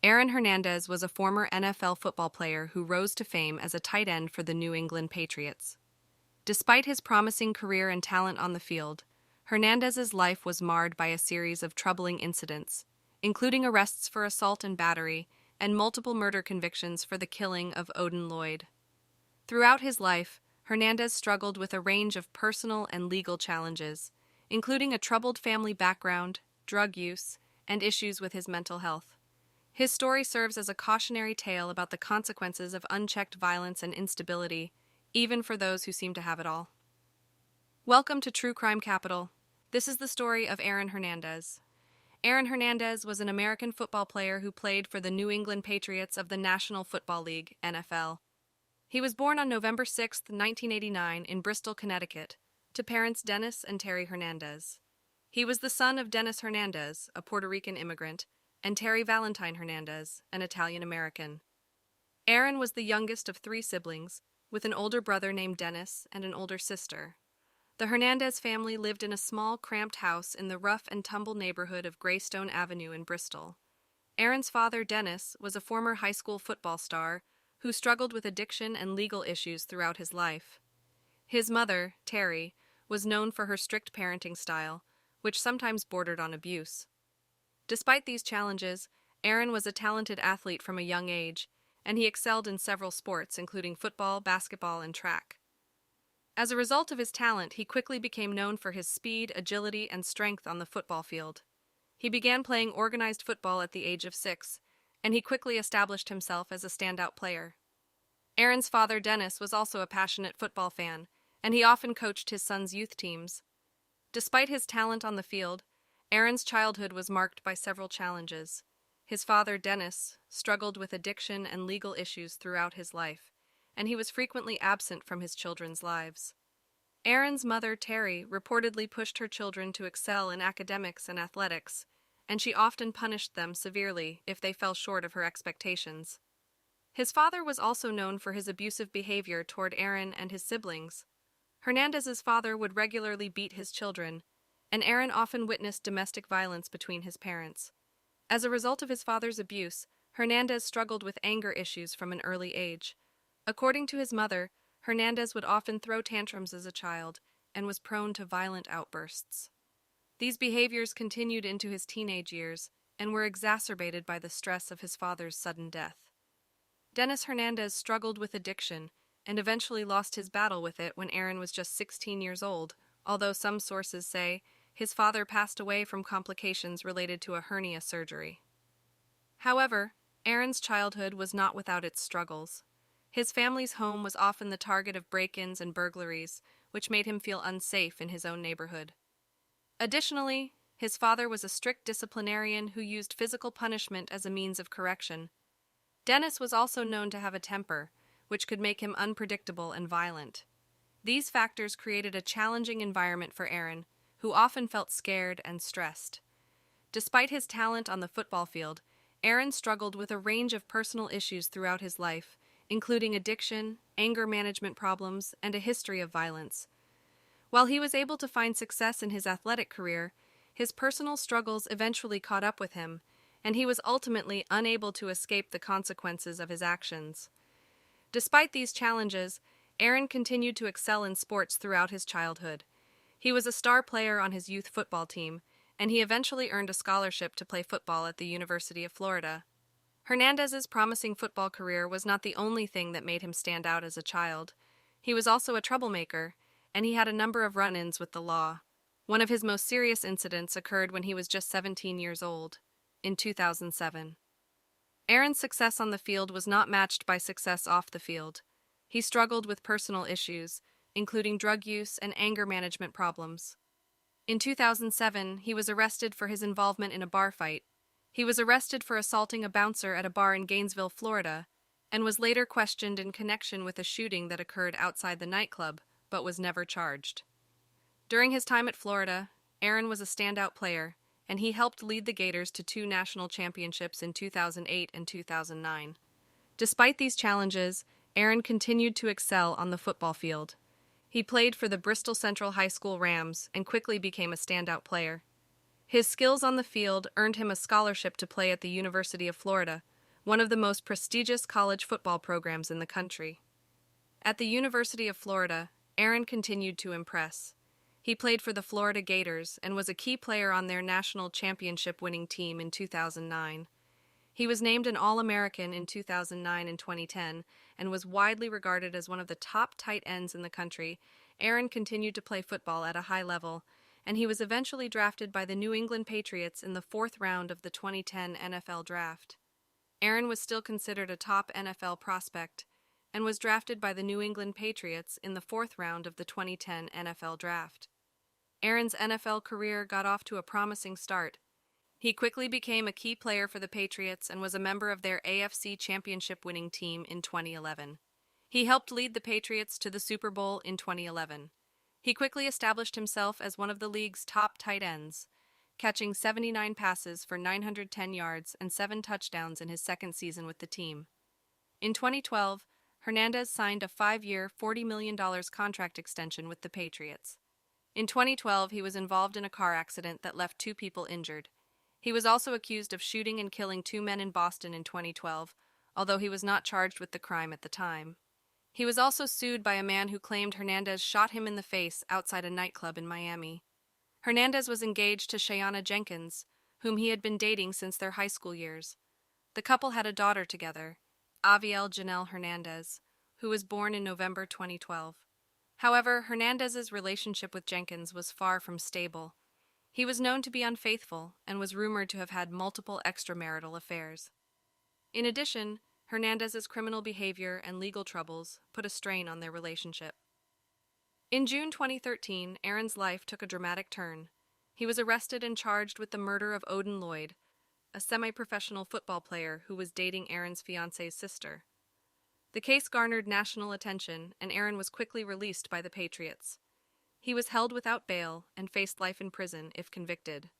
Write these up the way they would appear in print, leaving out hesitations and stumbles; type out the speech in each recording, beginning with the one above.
Aaron Hernandez was a former NFL football player who rose to fame as a tight end for the New England Patriots. Despite his promising career and talent on the field, Hernandez's life was marred by a series of troubling incidents, including arrests for assault and battery and multiple murder convictions for the killing of Odin Lloyd. Throughout his life, Hernandez struggled with a range of personal and legal challenges, including a troubled family background, drug use, and issues with his mental health. His story serves as a cautionary tale about the consequences of unchecked violence and instability, even for those who seem to have it all. Welcome to True Crime Capital. This is the story of Aaron Hernandez. Aaron Hernandez was an American football player who played for the New England Patriots of the National Football League, NFL. He was born on November 6, 1989, in Bristol, Connecticut, to parents Dennis and Terry Hernandez. He was the son of Dennis Hernandez, a Puerto Rican immigrant, and Terry Valentine Hernandez, an Italian-American. Aaron was the youngest of three siblings, with an older brother named Dennis and an older sister. The Hernandez family lived in a small, cramped house in the rough-and-tumble neighborhood of Greystone Avenue in Bristol. Aaron's father, Dennis, was a former high school football star who struggled with addiction and legal issues throughout his life. His mother, Terry, was known for her strict parenting style, which sometimes bordered on abuse. Despite these challenges, Aaron was a talented athlete from a young age, and he excelled in several sports, including football, basketball, and track. As a result of his talent, he quickly became known for his speed, agility, and strength on the football field. He began playing organized football at the age of 6, and he quickly established himself as a standout player. Aaron's father, Dennis, was also a passionate football fan, and he often coached his son's youth teams. Despite his talent on the field, Aaron's childhood was marked by several challenges. His father, Dennis, struggled with addiction and legal issues throughout his life, and he was frequently absent from his children's lives. Aaron's mother, Terry, reportedly pushed her children to excel in academics and athletics, and she often punished them severely if they fell short of her expectations. His father was also known for his abusive behavior toward Aaron and his siblings. Hernandez's father would regularly beat his children, and Aaron often witnessed domestic violence between his parents. As a result of his father's abuse, Hernandez struggled with anger issues from an early age. According to his mother, Hernandez would often throw tantrums as a child and was prone to violent outbursts. These behaviors continued into his teenage years and were exacerbated by the stress of his father's sudden death. Dennis Hernandez struggled with addiction and eventually lost his battle with it when Aaron was just 16 years old, although some sources say his father passed away from complications related to a hernia surgery. However, Aaron's childhood was not without its struggles. His family's home was often the target of break-ins and burglaries, which made him feel unsafe in his own neighborhood. Additionally, his father was a strict disciplinarian who used physical punishment as a means of correction. Dennis was also known to have a temper, which could make him unpredictable and violent. These factors created a challenging environment for Aaron, who often felt scared and stressed. Despite his talent on the football field, Aaron struggled with a range of personal issues throughout his life, including addiction, anger management problems, and a history of violence. While he was able to find success in his athletic career, his personal struggles eventually caught up with him, and he was ultimately unable to escape the consequences of his actions. Despite these challenges, Aaron continued to excel in sports throughout his childhood. He was a star player on his youth football team, and he eventually earned a scholarship to play football at the University of Florida. Hernandez's promising football career was not the only thing that made him stand out as a child. He was also a troublemaker, and he had a number of run-ins with the law. One of his most serious incidents occurred when he was just 17 years old, in 2007. Aaron's success on the field was not matched by success off the field. He struggled with personal issues, including drug use and anger management problems. In 2007, he was arrested for his involvement in a bar fight. He was arrested for assaulting a bouncer at a bar in Gainesville, Florida, and was later questioned in connection with a shooting that occurred outside the nightclub, but was never charged. During his time at Florida, Aaron was a standout player, and he helped lead the Gators to 2 national championships in 2008 and 2009. Despite these challenges, Aaron continued to excel on the football field. He played for the Bristol Central High School Rams and quickly became a standout player. His skills on the field earned him a scholarship to play at the University of Florida, one of the most prestigious college football programs in the country. At the University of Florida, Aaron continued to impress. He played for the Florida Gators and was a key player on their national championship-winning team in 2009. He was named an All-American in 2009 and 2010 and was widely regarded as one of the top tight ends in the country. Aaron continued to play football at a high level, and he was eventually drafted by the New England Patriots in the 4th round of the 2010 NFL Draft. Aaron was still considered a top NFL prospect and was drafted by the New England Patriots in the 4th round of the 2010 NFL Draft. Aaron's NFL career got off to a promising start. He quickly became a key player for the Patriots and was a member of their AFC Championship-winning team in 2011. He helped lead the Patriots to the Super Bowl in 2011. He quickly established himself as one of the league's top tight ends, catching 79 passes for 910 yards and 7 touchdowns in his second season with the team. In 2012, Hernandez signed a 5-year, $40 million contract extension with the Patriots. In 2012, he was involved in a car accident that left 2 people injured. He was also accused of shooting and killing 2 men in Boston in 2012, although he was not charged with the crime at the time. He was also sued by a man who claimed Hernandez shot him in the face outside a nightclub in Miami. Hernandez was engaged to Shayana Jenkins, whom he had been dating since their high school years. The couple had a daughter together, Aviel Janelle Hernandez, who was born in November 2012. However, Hernandez's relationship with Jenkins was far from stable. He was known to be unfaithful and was rumored to have had multiple extramarital affairs. In addition, Hernandez's criminal behavior and legal troubles put a strain on their relationship. In June 2013, Aaron's life took a dramatic turn. He was arrested and charged with the murder of Odin Lloyd, a semi-professional football player who was dating Aaron's fiance's sister. The case garnered national attention, and Aaron was quickly released by the Patriots. He was held without bail and faced life in prison if convicted.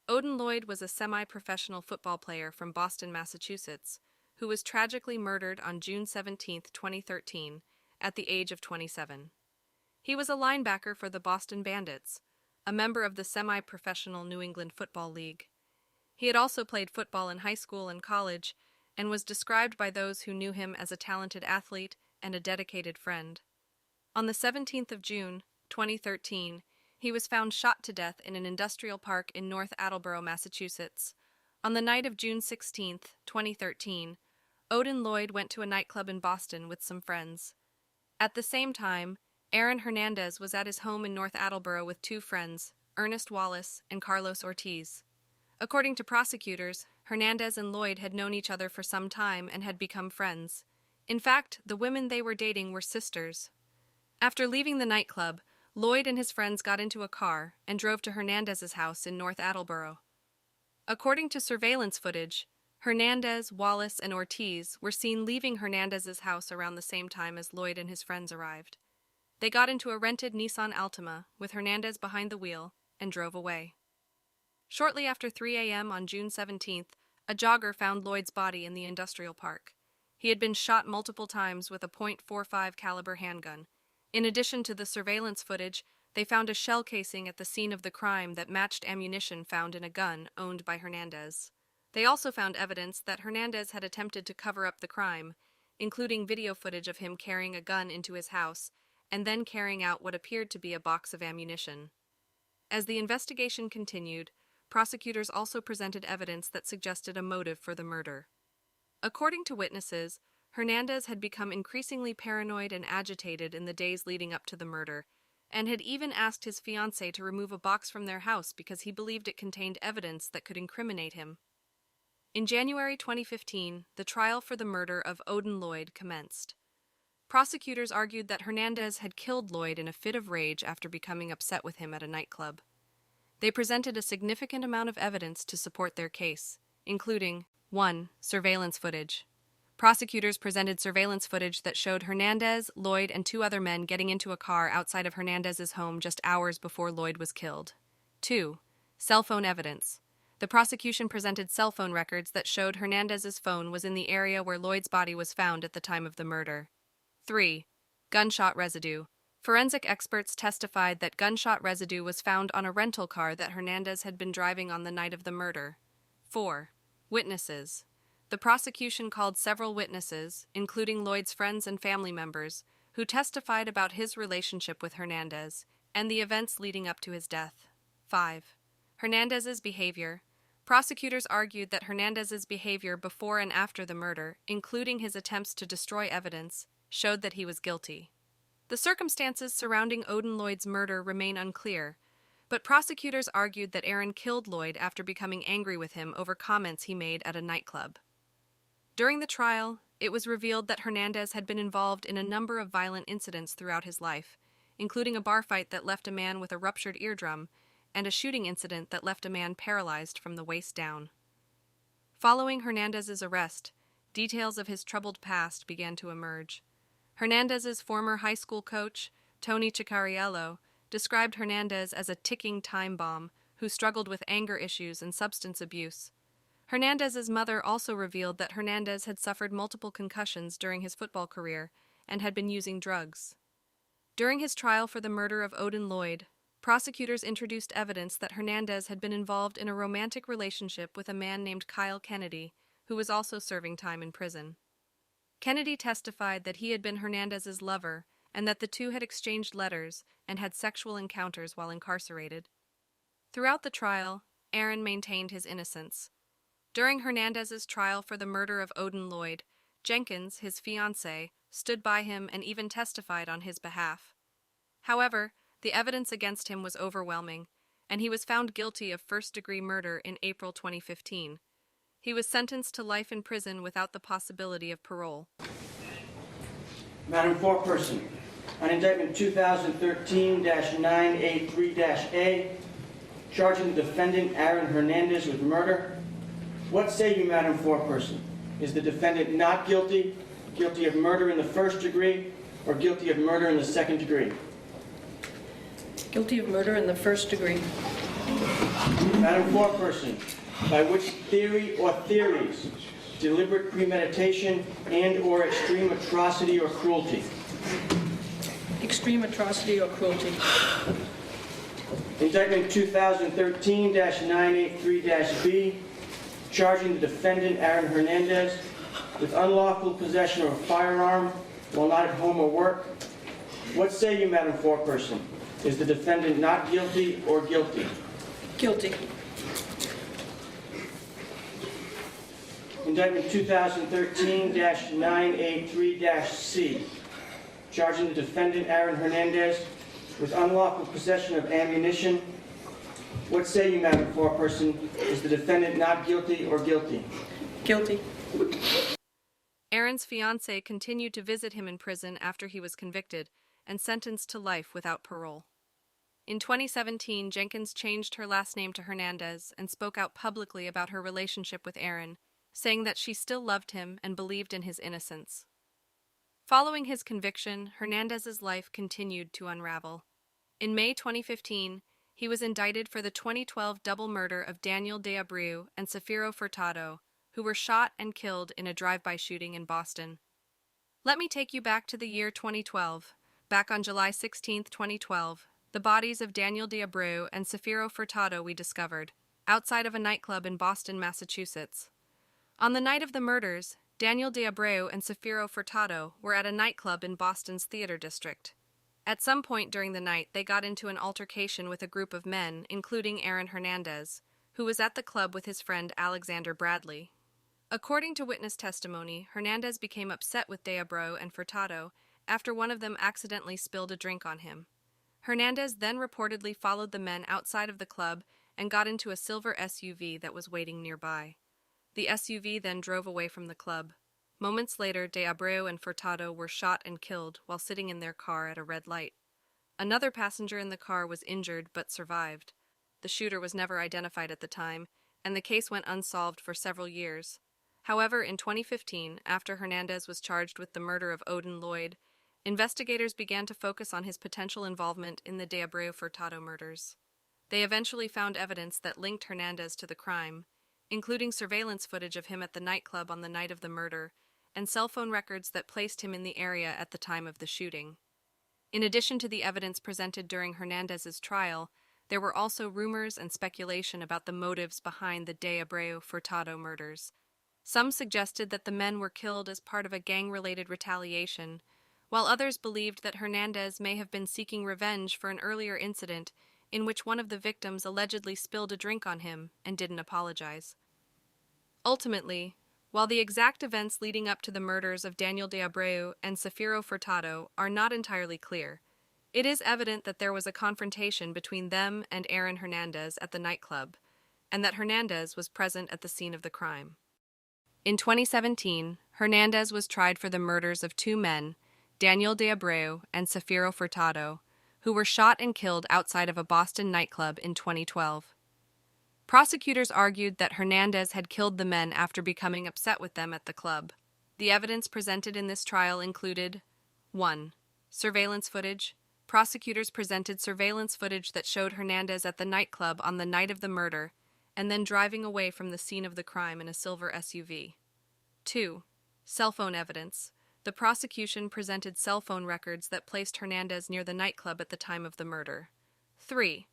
Odin Lloyd was a semi-professional football player from Boston, Massachusetts, who was tragically murdered on June 17, 2013, at the age of 27. He was a linebacker for the Boston Bandits, a member of the semi-professional New England Football League. He had also played football in high school and college, and was described by those who knew him as a talented athlete and a dedicated friend. On the 17th of June, 2013, he was found shot to death in an industrial park in North Attleboro, Massachusetts. On the night of June 16, 2013, Odin Lloyd went to a nightclub in Boston with some friends. At the same time, Aaron Hernandez was at his home in North Attleboro with 2 friends, Ernest Wallace and Carlos Ortiz. According to prosecutors, Hernandez and Lloyd had known each other for some time and had become friends. In fact, the women they were dating were sisters. After leaving the nightclub, Lloyd and his friends got into a car and drove to Hernandez's house in North Attleboro. According to surveillance footage, Hernandez, Wallace, and Ortiz were seen leaving Hernandez's house around the same time as Lloyd and his friends arrived. They got into a rented Nissan Altima with Hernandez behind the wheel and drove away. Shortly after 3 a.m. on June 17th, a jogger found Lloyd's body in the industrial park. He had been shot multiple times with a .45 caliber handgun. In addition to the surveillance footage, they found a shell casing at the scene of the crime that matched ammunition found in a gun owned by Hernandez. They also found evidence that Hernandez had attempted to cover up the crime, including video footage of him carrying a gun into his house and then carrying out what appeared to be a box of ammunition. As the investigation continued, prosecutors also presented evidence that suggested a motive for the murder. According to witnesses, Hernandez had become increasingly paranoid and agitated in the days leading up to the murder, and had even asked his fiancée to remove a box from their house because he believed it contained evidence that could incriminate him. In January 2015, the trial for the murder of Odin Lloyd commenced. Prosecutors argued that Hernandez had killed Lloyd in a fit of rage after becoming upset with him at a nightclub. They presented a significant amount of evidence to support their case, including 1. Surveillance footage. Prosecutors presented surveillance footage that showed Hernandez, Lloyd, and 2 other men getting into a car outside of Hernandez's home just hours before Lloyd was killed. 2. Cell phone evidence. The prosecution presented cell phone records that showed Hernandez's phone was in the area where Lloyd's body was found at the time of the murder. 3. Gunshot residue. Forensic experts testified that gunshot residue was found on a rental car that Hernandez had been driving on the night of the murder. 4. Witnesses. The prosecution called several witnesses, including Lloyd's friends and family members, who testified about his relationship with Hernandez and the events leading up to his death. 5. Hernandez's behavior. Prosecutors argued that Hernandez's behavior before and after the murder, including his attempts to destroy evidence, showed that he was guilty. The circumstances surrounding Odin Lloyd's murder remain unclear, but prosecutors argued that Aaron killed Lloyd after becoming angry with him over comments he made at a nightclub. During the trial, it was revealed that Hernandez had been involved in a number of violent incidents throughout his life, including a bar fight that left a man with a ruptured eardrum and a shooting incident that left a man paralyzed from the waist down. Following Hernandez's arrest, details of his troubled past began to emerge. Hernandez's former high school coach, Tony Cicariello, described Hernandez as a ticking time bomb who struggled with anger issues and substance abuse. Hernandez's mother also revealed that Hernandez had suffered multiple concussions during his football career and had been using drugs. During his trial for the murder of Odin Lloyd, prosecutors introduced evidence that Hernandez had been involved in a romantic relationship with a man named Kyle Kennedy, who was also serving time in prison. Kennedy testified that he had been Hernandez's lover and that the two had exchanged letters and had sexual encounters while incarcerated. Throughout the trial, Aaron maintained his innocence. During Hernandez's trial for the murder of Odin Lloyd, Jenkins, his fiancée, stood by him and even testified on his behalf. However, the evidence against him was overwhelming, and he was found guilty of first-degree murder in April 2015. He was sentenced to life in prison without the possibility of parole. Madam Foreperson, on indictment 2013-983-A, charging the defendant Aaron Hernandez with murder, what say you, Madam Foreperson? Is the defendant not guilty, guilty of murder in the first degree, or guilty of murder in the second degree? Guilty of murder in the first degree. Madam Foreperson, by which theory or theories, deliberate premeditation and/or extreme atrocity or cruelty? Extreme atrocity or cruelty. Indictment 2013-983-B, charging the defendant Aaron Hernandez with unlawful possession of a firearm while not at home or work. What say you, Madam Foreperson? Is the defendant not guilty or guilty? Guilty. Indictment 2013-983-C, charging the defendant Aaron Hernandez with unlawful possession of ammunition. What say you, Madam Foreperson? Is the defendant not guilty or guilty? Guilty. Aaron's fiancée continued to visit him in prison after he was convicted and sentenced to life without parole. In 2017, Jenkins changed her last name to Hernandez and spoke out publicly about her relationship with Aaron, saying that she still loved him and believed in his innocence. Following his conviction, Hernandez's life continued to unravel. In May 2015, he was indicted for the 2012 double murder of Daniel De Abreu and Safiro Furtado, who were shot and killed in a drive-by shooting in Boston. Let me take you back to the year 2012. Back on July 16, 2012, the bodies of Daniel De Abreu and Safiro Furtado we discovered, outside of a nightclub in Boston, Massachusetts. On the night of the murders, Daniel De Abreu and Safiro Furtado were at a nightclub in Boston's Theater District. At some point during the night, they got into an altercation with a group of men, including Aaron Hernandez, who was at the club with his friend Alexander Bradley. According to witness testimony, Hernandez became upset with De Abreu and Furtado after one of them accidentally spilled a drink on him. Hernandez then reportedly followed the men outside of the club and got into a silver SUV that was waiting nearby. The SUV then drove away from the club. Moments later, De Abreu and Furtado were shot and killed while sitting in their car at a red light. Another passenger in the car was injured but survived. The shooter was never identified at the time, and the case went unsolved for several years. However, in 2015, after Hernandez was charged with the murder of Odin Lloyd, investigators began to focus on his potential involvement in the De Abreu-Furtado murders. They eventually found evidence that linked Hernandez to the crime, including surveillance footage of him at the nightclub on the night of the murder, and cell phone records that placed him in the area at the time of the shooting. In addition to the evidence presented during Hernandez's trial, there were also rumors and speculation about the motives behind the De Abreu-Furtado murders. Some suggested that the men were killed as part of a gang-related retaliation, while others believed that Hernandez may have been seeking revenge for an earlier incident in which one of the victims allegedly spilled a drink on him and didn't apologize. Ultimately, while the exact events leading up to the murders of Daniel de Abreu and Safiro Furtado are not entirely clear, it is evident that there was a confrontation between them and Aaron Hernandez at the nightclub, and that Hernandez was present at the scene of the crime. In 2017, Hernandez was tried for the murders of two men, Daniel de Abreu and Safiro Furtado, who were shot and killed outside of a Boston nightclub in 2012. Prosecutors argued that Hernandez had killed the men after becoming upset with them at the club. The evidence presented in this trial included 1. Surveillance footage. Prosecutors presented surveillance footage that showed Hernandez at the nightclub on the night of the murder and then driving away from the scene of the crime in a silver SUV. 2. Cell phone evidence. The prosecution presented cell phone records that placed Hernandez near the nightclub at the time of the murder. 3.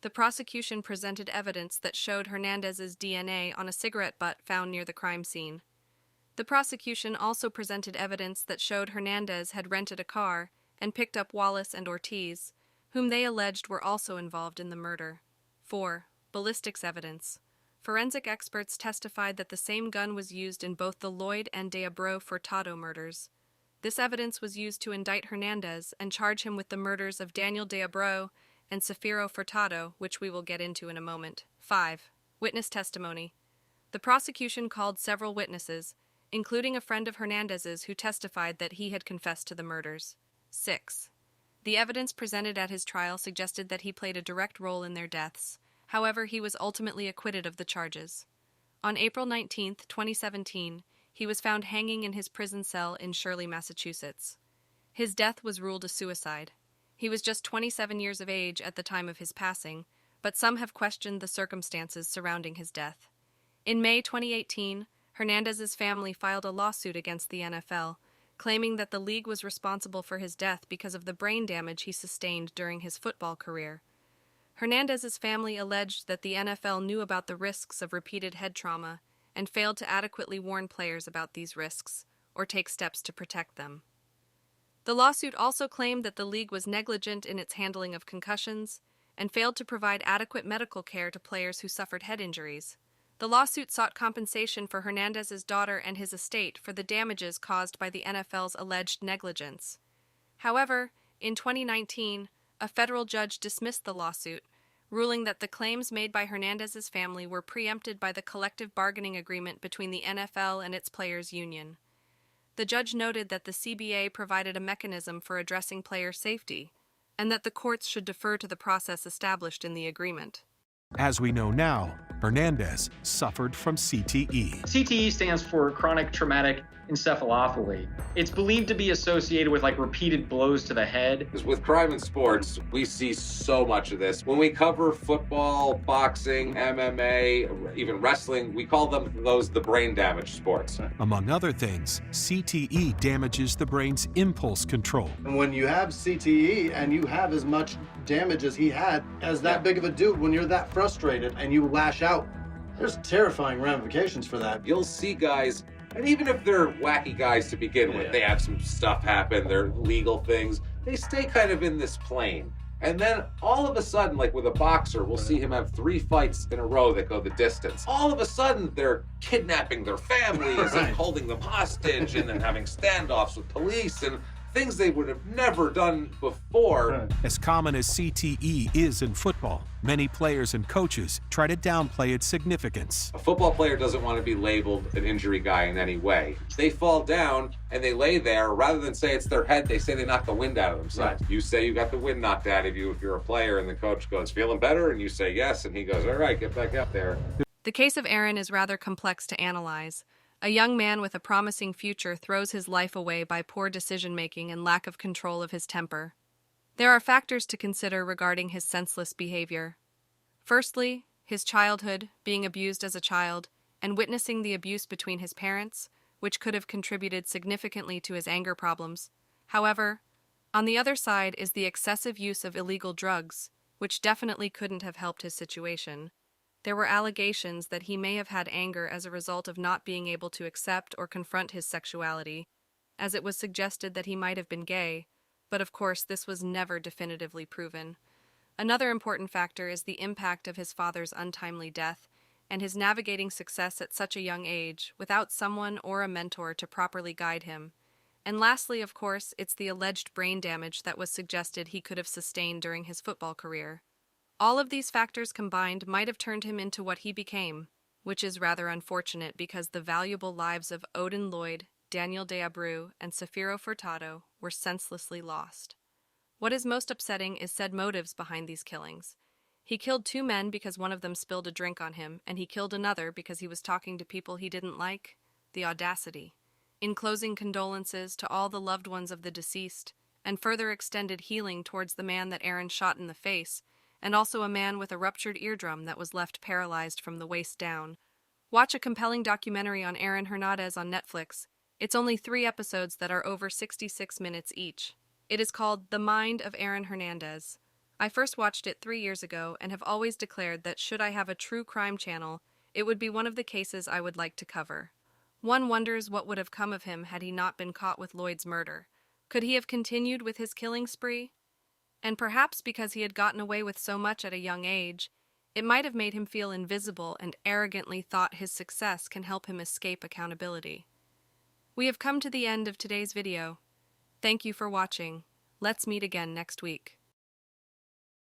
The prosecution presented evidence that showed Hernandez's DNA on a cigarette butt found near the crime scene. The prosecution also presented evidence that showed Hernandez had rented a car and picked up Wallace and Ortiz, whom they alleged were also involved in the murder. 4. Ballistics evidence. Forensic experts testified that the same gun was used in both the Lloyd and de Abreu Furtado murders. This evidence was used to indict Hernandez and charge him with the murders of Daniel de Abreu and Safiro Furtado, which we will get into in a moment. 5. Witness testimony. The prosecution called several witnesses, including a friend of Hernandez's who testified that he had confessed to the murders. 6. The evidence presented at his trial suggested that he played a direct role in their deaths. However, he was ultimately acquitted of the charges. On April 19, 2017, he was found hanging in his prison cell in Shirley, Massachusetts. His death was ruled a suicide. He was just 27 years of age at the time of his passing, but some have questioned the circumstances surrounding his death. In May 2018, Hernandez's family filed a lawsuit against the NFL, claiming that the league was responsible for his death because of the brain damage he sustained during his football career. Hernandez's family alleged that the NFL knew about the risks of repeated head trauma and failed to adequately warn players about these risks or take steps to protect them. The lawsuit also claimed that the league was negligent in its handling of concussions and failed to provide adequate medical care to players who suffered head injuries. The lawsuit sought compensation for Hernandez's daughter and his estate for the damages caused by the NFL's alleged negligence. However, in 2019, a federal judge dismissed the lawsuit, ruling that the claims made by Hernandez's family were preempted by the collective bargaining agreement between the NFL and its players' union. The judge noted that the CBA provided a mechanism for addressing player safety, and that the courts should defer to the process established in the agreement. As we know now, Hernandez suffered from CTE. CTE stands for chronic traumatic encephalopathy. It's believed to be associated with repeated blows to the head. Because with crime in sports, we see so much of this. When we cover football, boxing, MMA, even wrestling, we call those the brain damage sports. Among other things, CTE damages the brain's impulse control. And when you have CTE and you have as much damage as he had, as that big of a dude, when you're that frustrated and you lash out, there's terrifying ramifications for that. You'll see guys, and even if they're wacky guys to begin with, they have some stuff happen, they're legal things, they stay kind of in this plane. And then all of a sudden, like with a boxer, we'll see him have 3 fights in a row that go the distance. All of a sudden, they're kidnapping their families and holding them hostage and then having standoffs with police and things they would have never done before. As common as CTE is in football, many players and coaches try to downplay its significance. A football player doesn't want to be labeled an injury guy in any way. They fall down and they lay there. Rather than say it's their head, they say they knocked the wind out of themselves. Right. You say you got the wind knocked out of you if you're a player, and the coach goes, feeling better? And you say yes, and he goes, all right, get back up there. The case of Aaron is rather complex to analyze. A young man with a promising future throws his life away by poor decision-making and lack of control of his temper. There are factors to consider regarding his senseless behavior. Firstly, his childhood, being abused as a child, and witnessing the abuse between his parents, which could have contributed significantly to his anger problems. However, on the other side is the excessive use of illegal drugs, which definitely couldn't have helped his situation. There were allegations that he may have had anger as a result of not being able to accept or confront his sexuality, as it was suggested that he might have been gay, but of course this was never definitively proven. Another important factor is the impact of his father's untimely death and his navigating success at such a young age without someone or a mentor to properly guide him. And lastly, of course, it's the alleged brain damage that was suggested he could have sustained during his football career. All of these factors combined might have turned him into what he became, which is rather unfortunate because the valuable lives of Odin Lloyd, Daniel De Abreu, and Safiro Furtado were senselessly lost. What is most upsetting is said motives behind these killings. He killed 2 men because one of them spilled a drink on him, and he killed another because he was talking to people he didn't like. The audacity. In closing, condolences to all the loved ones of the deceased, and further extended healing towards the man that Aaron shot in the face, and also a man with a ruptured eardrum that was left paralyzed from the waist down. Watch a compelling documentary on Aaron Hernandez on Netflix. It's only 3 episodes that are over 66 minutes each. It is called The Mind of Aaron Hernandez. I first watched it 3 years ago and have always declared that should I have a true crime channel, it would be one of the cases I would like to cover. One wonders what would have come of him had he not been caught with Lloyd's murder. Could he have continued with his killing spree? And perhaps because he had gotten away with so much at a young age, it might have made him feel invisible and arrogantly thought his success can help him escape accountability. We have come to the end of today's video. Thank you for watching. Let's meet again next week.